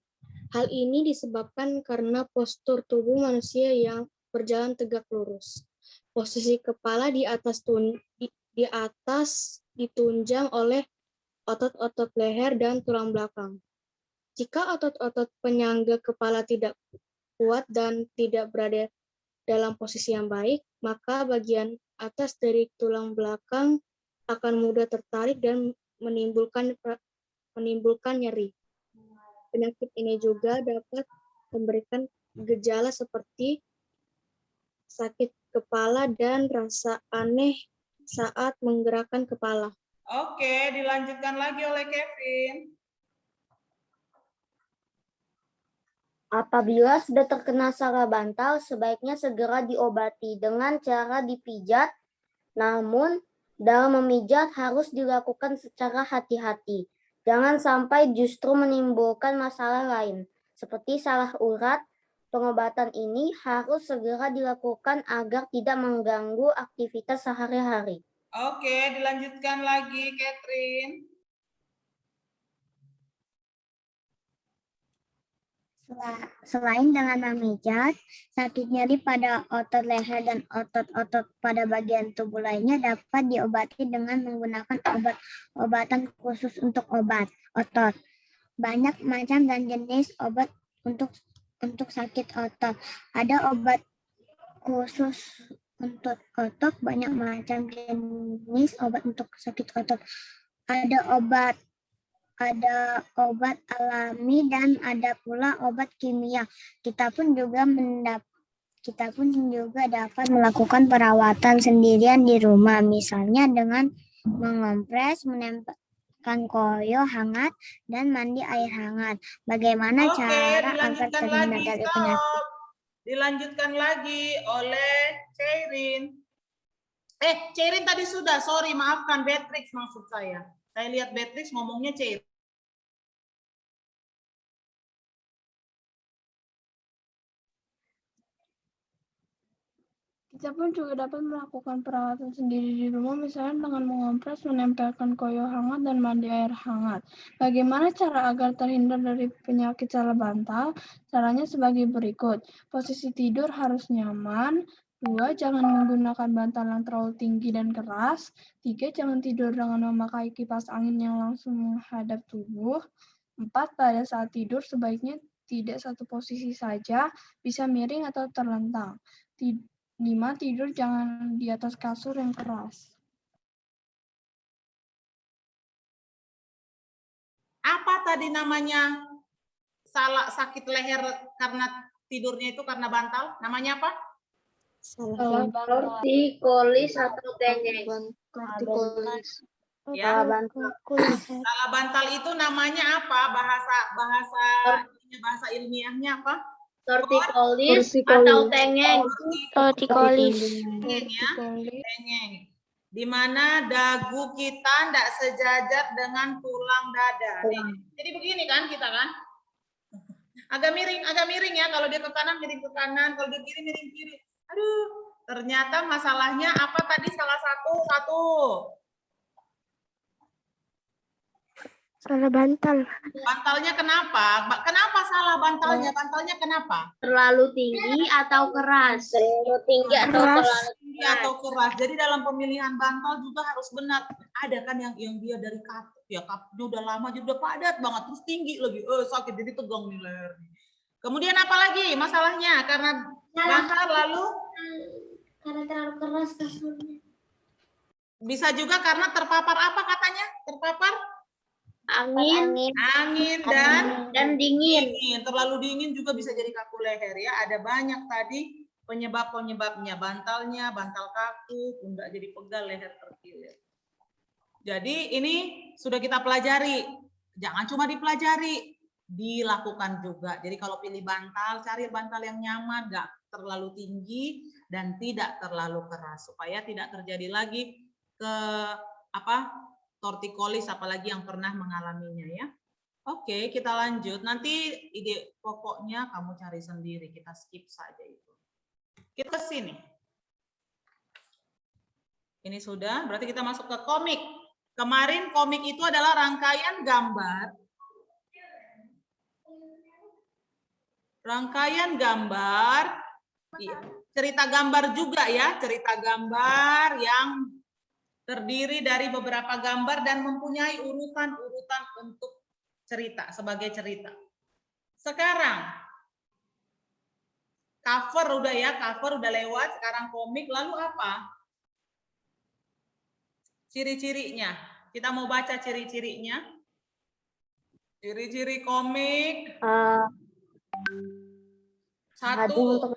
Hal ini disebabkan karena postur tubuh manusia yang berjalan tegak lurus. Posisi kepala di atas ditunjang oleh otot-otot leher dan tulang belakang. Jika otot-otot penyangga kepala tidak kuat dan tidak berada dalam posisi yang baik, maka bagian atas dari tulang belakang akan mudah tertarik dan menimbulkan nyeri. Penyakit ini juga dapat memberikan gejala seperti sakit kepala dan rasa aneh saat menggerakkan kepala. Oke, dilanjutkan lagi oleh Kevin. Apabila sudah terkena salah bantal, sebaiknya segera diobati dengan cara dipijat. Namun, dalam memijat harus dilakukan secara hati-hati. Jangan sampai justru menimbulkan masalah lain, seperti salah urat. Pengobatan ini harus segera dilakukan agar tidak mengganggu aktivitas sehari-hari. Oke, dilanjutkan lagi, Catherine. Selain dengan memijat, sakit nyeri pada otot leher dan otot-otot pada bagian tubuh lainnya dapat diobati dengan menggunakan obat-obatan khusus untuk otot. Banyak macam dan jenis obat untuk sakit otot. Ada obat khusus untuk otot, banyak macam jenis obat untuk sakit otot. Ada obat alami dan ada pula obat kimia. Kita pun juga dapat melakukan perawatan sendirian di rumah, misalnya dengan mengompres, menempelkan koyo hangat, dan mandi air hangat. Bagaimana cara agar terhindar dari penyakit? Dilanjutkan lagi oleh Cairin. Cairin tadi sudah, sorry, maafkan, Beatrix maksud saya. Saya lihat Beatrix ngomongnya Cairin. Kita pun juga dapat melakukan perawatan sendiri di rumah, misalnya dengan mengompres, menempelkan koyo hangat, dan mandi air hangat. Bagaimana cara agar terhindar dari penyakit salah bantal? Caranya sebagai berikut. Posisi tidur harus nyaman. 2. Jangan menggunakan bantal yang terlalu tinggi dan keras. 3. Jangan tidur dengan memakai kipas angin yang langsung menghadap tubuh. 4. Pada saat tidur sebaiknya tidak satu posisi saja, bisa miring atau terlentang. 5. Tidur jangan di atas kasur yang keras. Apa tadi namanya salah sakit leher karena tidurnya itu karena bantal? Namanya apa? Tortikolis atau tengeng. Ya. Salah bantal itu namanya apa? Bahasa ilmiahnya apa? Tortikolis atau tengeng. Tortikolis. Tengeng ya. Tengeng. Di mana dagu kita tidak sejajar dengan tulang dada. Jadi begini kan kita kan? Agak miring ya. Kalau dia ke kanan miring ke kanan, kalau dia kiri miring kiri. Aduh, ternyata masalahnya apa tadi salah satu. Salah bantal. Bantalnya kenapa? Kenapa salah bantalnya? Bantalnya kenapa? Terlalu tinggi atau keras? Terlalu tinggi atau terlalu Tinggi atau keras. Jadi dalam pemilihan bantal juga harus benar. Ada kan yang dia dari katuk ya, katuknya udah lama, jadi udah padat banget, terus tinggi lagi. Sakit, jadi tegang nih leher. Kemudian apa lagi masalahnya? Karena bantal lalu? Karena terlalu keras kasurnya. Bisa juga karena terpapar apa katanya? Terpapar? Angin dan dingin. Terlalu dingin juga bisa jadi kaku leher ya. Ada banyak tadi penyebabnya. Bantalnya, bantal kaku, pundak jadi pegal, leher terkilir. Jadi ini sudah kita pelajari. Jangan cuma dipelajari, dilakukan juga. Jadi kalau pilih bantal, cari bantal yang nyaman, nggak terlalu tinggi dan tidak terlalu keras supaya tidak terjadi lagi tortikolis, apalagi yang pernah mengalaminya ya. Oke, kita lanjut. Nanti ide pokoknya kamu cari sendiri, kita skip saja itu. Kita ke sini. Ini sudah, berarti kita masuk ke komik. Kemarin komik itu adalah rangkaian gambar. Cerita gambar juga ya, cerita gambar yang terdiri dari beberapa gambar dan mempunyai urutan-urutan untuk cerita, sebagai cerita. Sekarang, cover udah lewat, sekarang komik, lalu apa? Ciri-cirinya, kita mau baca ciri-cirinya. Ciri-ciri komik. Satu.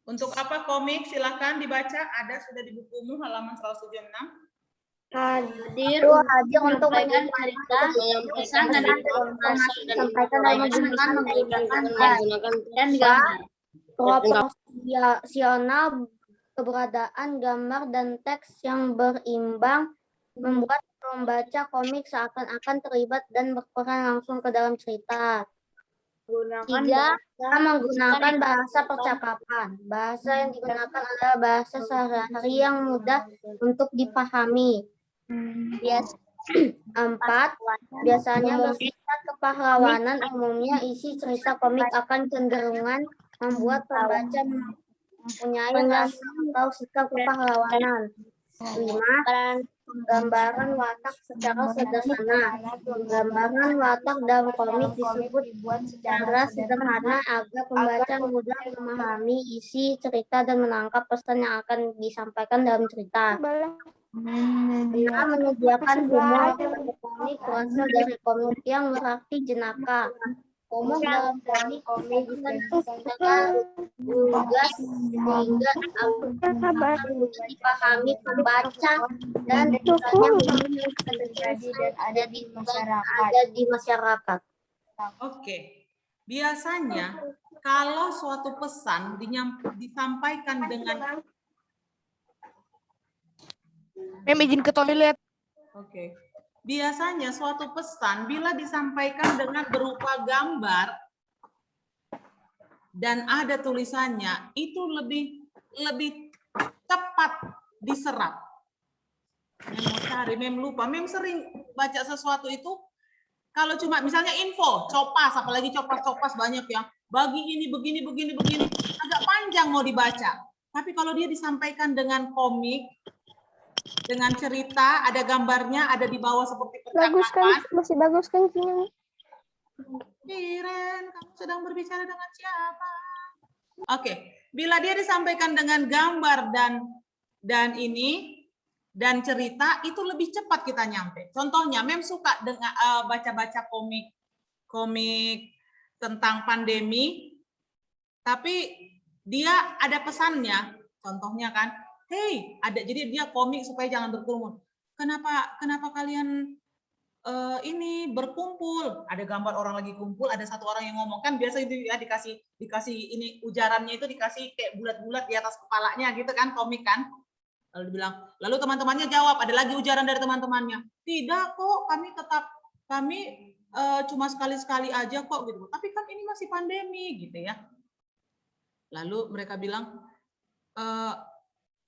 Untuk apa komik? Silahkan dibaca. Ada sudah di bukumu halaman 176. Hadir untuk menyampaikan cerita, pesan dan informasi dengan menggunakan dan gambar. Proporsional keberadaan gambar dan teks yang berimbang membuat pembaca komik seakan-akan terlibat dan berperan langsung ke dalam cerita. 3. Menggunakan bahasa percakapan. Bahasa yang digunakan adalah bahasa sehari-hari yang mudah untuk dipahami. 4. Biasanya bersifat kepahlawanan. Umumnya isi cerita komik akan cenderungan membuat pembaca mempunyai rasa atau sikap kepahlawanan. 5. Gambaran watak secara sederhana. Gambaran watak dalam komik disebut secara sederhana agar pembaca mudah memahami isi cerita dan menangkap pesan yang akan disampaikan dalam cerita. 6. Menyediakan humor. Komik berasal dari komik yang berarti jenaka. Humor dalam komik tugas sehingga dipahami pembaca dan ada di masyarakat. Oke, biasanya kalau suatu pesan disampaikan dengan izin ke toilet. Oke. Biasanya suatu pesan bila disampaikan dengan berupa gambar dan ada tulisannya, itu lebih cepat diserap. Mem mau cari, mem lupa, mem sering baca sesuatu itu kalau cuma misalnya info, copas, apalagi copas banyak yang bagi ini begini, agak panjang mau dibaca. Tapi kalau dia disampaikan dengan komik, dengan cerita, ada gambarnya, ada di bawah seperti percakapan. Masih bagus kan? Iren, kamu sedang berbicara dengan siapa? Oke, bila dia disampaikan dengan gambar dan ini dan cerita, itu lebih cepat kita nyampe. Contohnya, Mem suka dengan baca-baca komik tentang pandemi, tapi dia ada pesannya. Contohnya kan, hey, jadi dia komik supaya jangan berkerumun. Kenapa kalian ini berkumpul? Ada gambar orang lagi kumpul, ada satu orang yang ngomong, kan biasa itu ya dikasih ini ujarannya itu dikasih kayak bulat-bulat di atas kepalanya gitu kan, komik kan. Lalu dibilang, lalu teman-temannya jawab, ada lagi ujaran dari teman-temannya. Tidak kok, kami cuma sekali-sekali aja kok gitu. Tapi kan ini masih pandemi gitu ya. Lalu mereka bilang,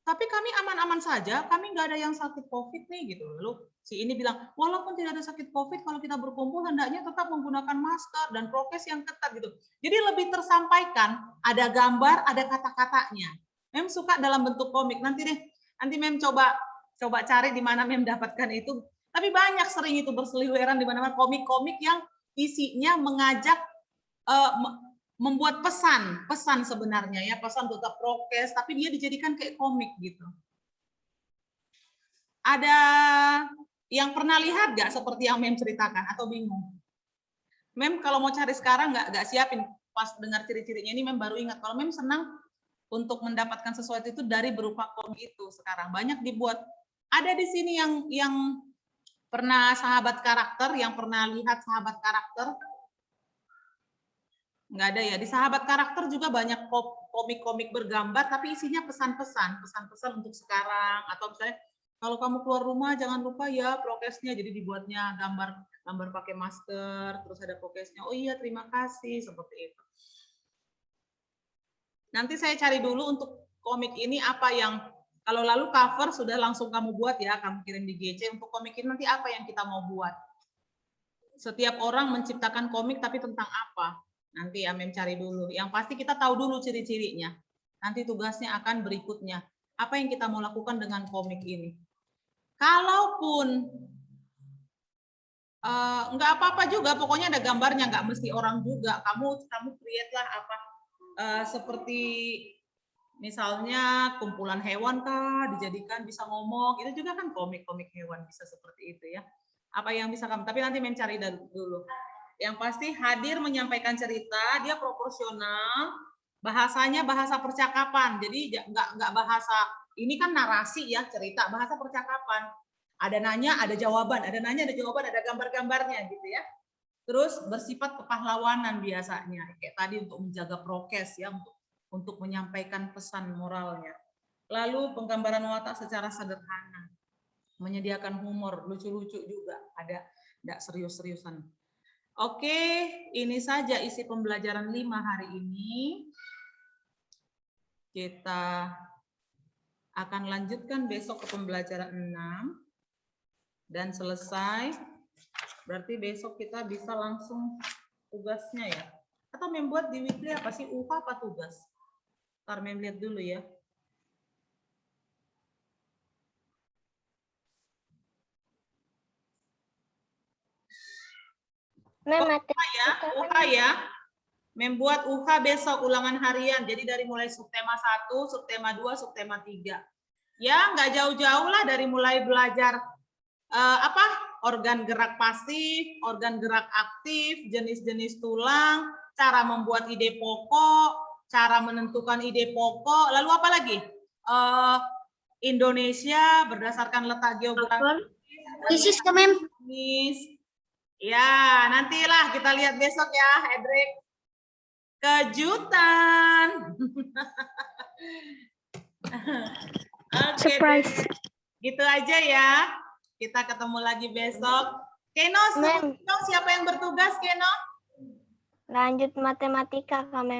tapi kami aman-aman saja, kami nggak ada yang sakit COVID nih gitu. Lalu si ini bilang, walaupun tidak ada sakit COVID, kalau kita berkumpul hendaknya tetap menggunakan masker dan prokes yang ketat gitu. Jadi lebih tersampaikan, ada gambar, ada kata-katanya. Mem suka dalam bentuk komik. Nanti Mem coba cari di mana Mem dapatkan itu. Tapi banyak sering itu berseliweran di mana-mana komik-komik yang isinya mengajak membuat pesan sebenarnya ya, pesan tetap prokes, tapi dia dijadikan kayak komik gitu. Ada yang pernah lihat nggak seperti yang Mem ceritakan atau bingung? Mem kalau mau cari sekarang nggak siapin, pas dengar ciri-cirinya ini Mem baru ingat kalau Mem senang untuk mendapatkan sesuatu itu dari berupa komik itu. Sekarang banyak dibuat. Ada di sini yang pernah sahabat karakter, yang pernah lihat sahabat karakter? Nggak ada ya. Di sahabat karakter juga banyak komik-komik bergambar, tapi isinya pesan-pesan untuk sekarang. Atau misalnya, kalau kamu keluar rumah jangan lupa ya prokesnya. Jadi dibuatnya gambar pakai masker, terus ada prokesnya. Oh iya, terima kasih, seperti itu. Nanti saya cari dulu untuk komik ini apa yang, kalau lalu cover sudah langsung kamu buat ya, kamu kirim di GC. Untuk komik ini nanti apa yang kita mau buat. Setiap orang menciptakan komik tapi tentang apa. Nanti Mem cari dulu. Yang pasti kita tahu dulu ciri-cirinya. Nanti tugasnya akan berikutnya. Apa yang kita mau lakukan dengan komik ini. Kalaupun nggak apa-apa juga, pokoknya ada gambarnya, nggak mesti orang juga. Kamu create lah apa. Seperti misalnya kumpulan hewan kah, dijadikan bisa ngomong, itu juga kan komik hewan bisa seperti itu ya. Apa yang bisa kamu, tapi nanti mencari dulu. Yang pasti hadir menyampaikan cerita, dia proporsional, bahasanya bahasa percakapan, jadi nggak bahasa, ini kan narasi ya, cerita, bahasa percakapan. Ada nanya, ada jawaban, ada nanya, ada jawaban, ada gambar-gambarnya gitu ya. Terus bersifat kepahlawanan biasanya, kayak tadi untuk menjaga prokes ya, untuk menyampaikan pesan moralnya. Lalu penggambaran watak secara sederhana, menyediakan humor, lucu-lucu juga, ada tidak serius-seriusan. Oke, ini saja isi pembelajaran 5 hari ini. Kita akan lanjutkan besok ke pembelajaran 6 dan selesai. Berarti besok kita bisa langsung tugasnya ya. Atau membuat di weekly apa sih? UH apa tugas? Ntar Mem lihat dulu ya. UH ya. Membuat UH besok ulangan harian. Jadi dari mulai subtema 1, subtema 2, subtema 3. Ya, nggak jauh-jauh lah dari mulai belajar organ gerak pasif, organ gerak aktif, jenis-jenis tulang, cara membuat ide pokok, cara menentukan ide pokok, lalu apa lagi? Indonesia berdasarkan letak geografis. Ya, nantilah kita lihat besok ya, Edric. Kejutan. Surprise. Gitu aja ya. Kita ketemu lagi besok. Keno, siapa yang bertugas, Keno? Lanjut matematika, Kak Mem.